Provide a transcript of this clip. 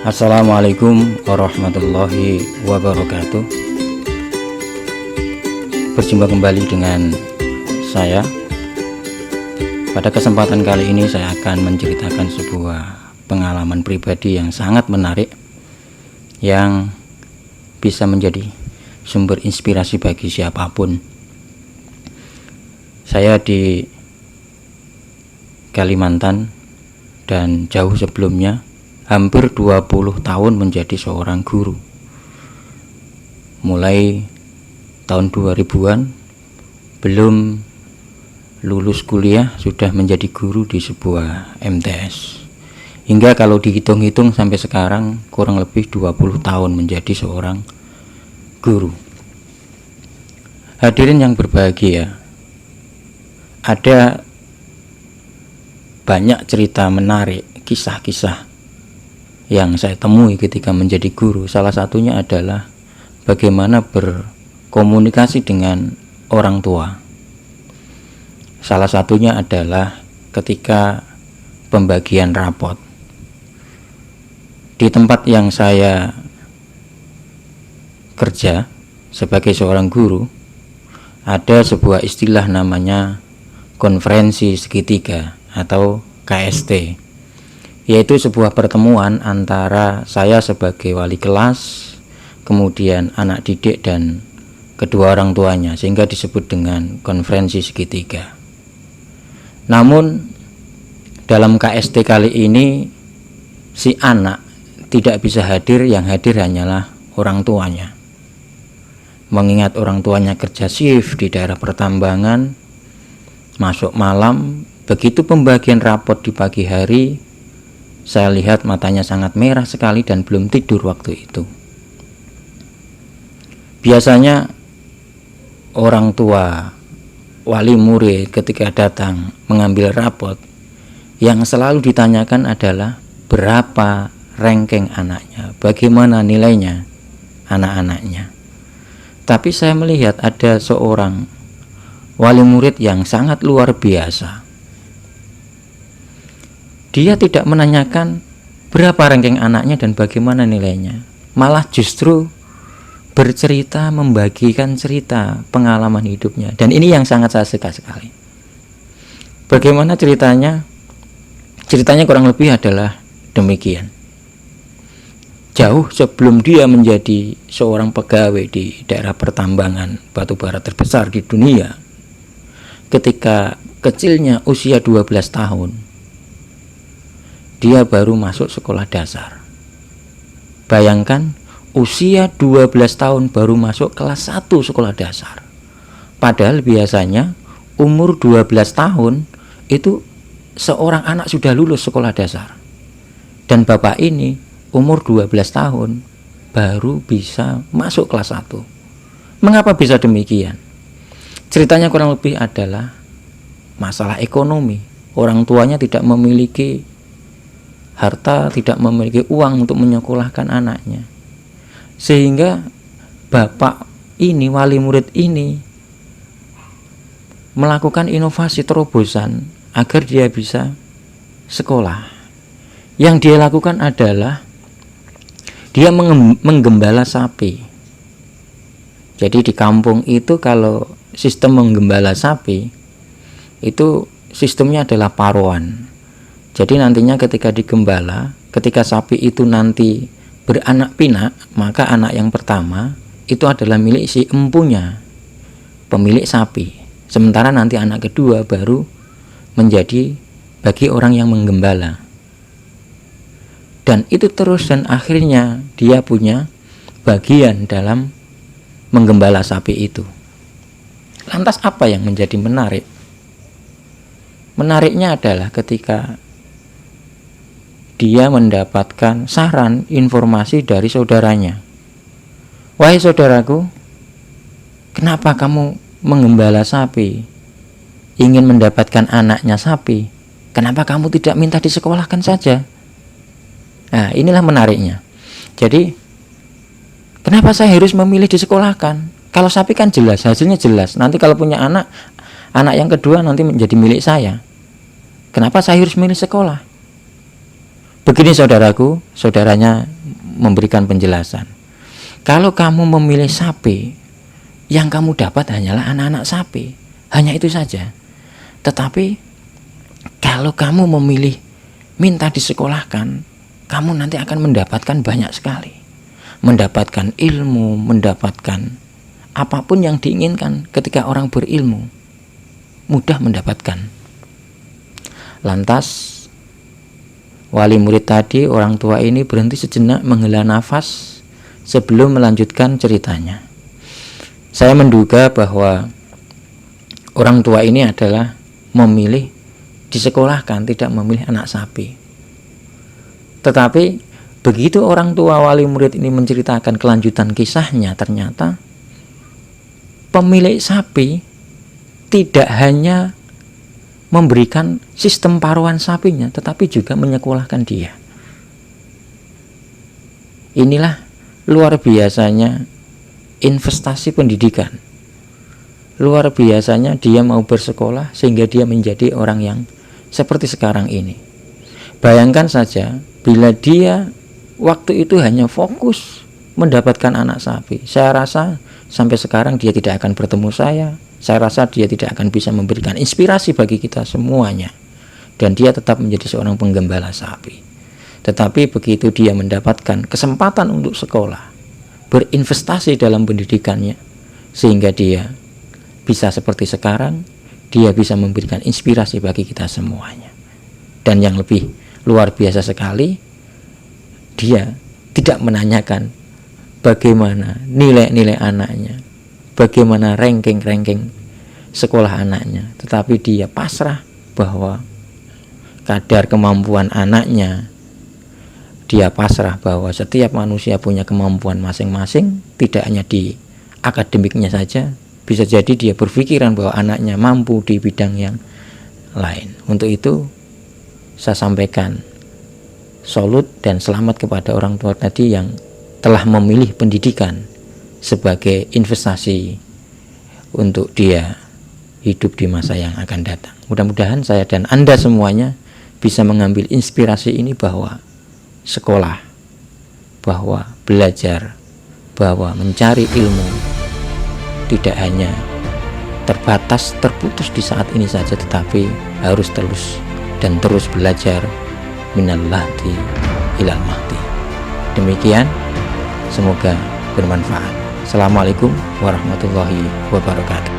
Assalamualaikum warahmatullahi wabarakatuh. Berjumpa kembali dengan saya. Pada kesempatan kali ini saya akan menceritakan sebuah pengalaman pribadi yang sangat menarik, yang bisa menjadi sumber inspirasi bagi siapapun. Saya di Kalimantan, dan jauh sebelumnya hampir 20 tahun menjadi seorang guru. Mulai tahun 2000-an, belum lulus kuliah sudah menjadi guru di sebuah MTS. Hingga kalau dihitung-hitung sampai sekarang kurang lebih 20 tahun menjadi seorang guru. Hadirin yang berbahagia, ada banyak cerita menarik, kisah-kisah yang saya temui ketika menjadi guru. Salah satunya adalah bagaimana berkomunikasi dengan orang tua. Salah satunya adalah ketika pembagian rapot. Di tempat yang saya kerja sebagai seorang guru, ada sebuah istilah namanya konferensi segitiga atau KST, yaitu sebuah pertemuan antara saya sebagai wali kelas, kemudian anak didik dan kedua orang tuanya, sehingga disebut dengan konferensi segitiga. Namun dalam KST kali ini si anak tidak bisa hadir, yang hadir hanyalah orang tuanya. Mengingat orang tuanya kerja shift di daerah pertambangan, masuk malam, begitu pembagian rapot di pagi hari, saya lihat matanya sangat merah sekali dan belum tidur waktu itu. Biasanya orang tua, wali murid ketika datang mengambil rapot, yang selalu ditanyakan adalah berapa ranking anaknya, bagaimana nilainya anak-anaknya. Tapi saya melihat ada seorang wali murid yang sangat luar biasa. Dia tidak menanyakan berapa ranking anaknya dan bagaimana nilainya, malah justru bercerita, membagikan cerita pengalaman hidupnya. Dan ini yang sangat saya suka sekali. Bagaimana ceritanya? Ceritanya kurang lebih adalah demikian. Jauh sebelum dia menjadi seorang pegawai di daerah pertambangan batubara terbesar di dunia, ketika kecilnya usia 12 tahun, dia baru masuk sekolah dasar. Bayangkan, usia 12 tahun baru masuk kelas 1 sekolah dasar. Padahal biasanya umur 12 tahun itu seorang anak sudah lulus sekolah dasar. Dan bapak ini umur 12 tahun baru bisa masuk kelas 1. Mengapa bisa demikian? Ceritanya kurang lebih adalah masalah ekonomi. Orang tuanya tidak memiliki harta, tidak memiliki uang untuk menyekolahkan anaknya, sehingga bapak ini, wali murid ini, melakukan inovasi terobosan agar dia bisa sekolah. Yang dia lakukan adalah dia menggembala sapi. Jadi di kampung itu kalau sistem menggembala sapi itu sistemnya adalah paruan. Jadi nantinya ketika digembala, ketika sapi itu nanti beranak pinak, maka anak yang pertama itu adalah milik si empunya, pemilik sapi. Sementara nanti anak kedua baru menjadi bagi orang yang menggembala. Dan itu terus, dan akhirnya dia punya bagian dalam menggembala sapi itu. Lantas apa yang menjadi menarik? Menariknya adalah ketika dia mendapatkan saran, informasi dari saudaranya. Wahai saudaraku, kenapa kamu menggembala sapi? Ingin mendapatkan anaknya sapi? Kenapa kamu tidak minta disekolahkan saja? Nah, inilah menariknya. Jadi, kenapa saya harus memilih disekolahkan? Kalau sapi kan jelas, hasilnya jelas. Nanti kalau punya anak yang kedua nanti menjadi milik saya. Kenapa saya harus milih sekolah? Begini saudaraku, saudaranya memberikan penjelasan. Kalau kamu memilih sapi, yang kamu dapat hanyalah anak-anak sapi, hanya itu saja. Tetapi kalau kamu memilih minta disekolahkan, kamu nanti akan mendapatkan banyak sekali, mendapatkan ilmu, mendapatkan apapun yang diinginkan. Ketika orang berilmu, mudah mendapatkan. Lantas wali murid tadi, orang tua ini berhenti sejenak menghela nafas sebelum melanjutkan ceritanya. Saya menduga bahwa orang tua ini adalah memilih disekolahkan, tidak memilih anak sapi. Tetapi begitu orang tua wali murid ini menceritakan kelanjutan kisahnya, ternyata pemilik sapi tidak hanya memberikan sistem paruan sapinya, tetapi juga menyekolahkan dia. Inilah luar biasanya investasi pendidikan. Luar biasanya dia mau bersekolah sehingga dia menjadi orang yang seperti sekarang ini. Bayangkan saja bila dia waktu itu hanya fokus mendapatkan anak sapi. Saya rasa sampai sekarang dia tidak akan bertemu saya. Saya rasa dia tidak akan bisa memberikan inspirasi bagi kita semuanya. Dan dia tetap menjadi seorang penggembala sapi. Tetapi begitu dia mendapatkan kesempatan untuk sekolah, berinvestasi dalam pendidikannya, sehingga dia bisa seperti sekarang, dia bisa memberikan inspirasi bagi kita semuanya. Dan yang lebih luar biasa sekali, dia tidak menanyakan bagaimana nilai-nilai anaknya, bagaimana ranking-ranking sekolah anaknya, tetapi dia pasrah bahwa kadar kemampuan anaknya, dia pasrah bahwa setiap manusia punya kemampuan masing-masing, tidak hanya di akademiknya saja, bisa jadi dia berpikiran bahwa anaknya mampu di bidang yang lain. Untuk itu saya sampaikan salut dan selamat kepada orang tua tadi yang telah memilih pendidikan sebagai investasi untuk dia hidup di masa yang akan datang. Mudah-mudahan saya dan Anda semuanya bisa mengambil inspirasi ini, bahwa sekolah, bahwa belajar, bahwa mencari ilmu tidak hanya terbatas, terputus di saat ini saja, tetapi harus terus dan terus belajar minal lahdi ilal mahdi. Demikian, semoga bermanfaat. Assalamualaikum warahmatullahi wabarakatuh.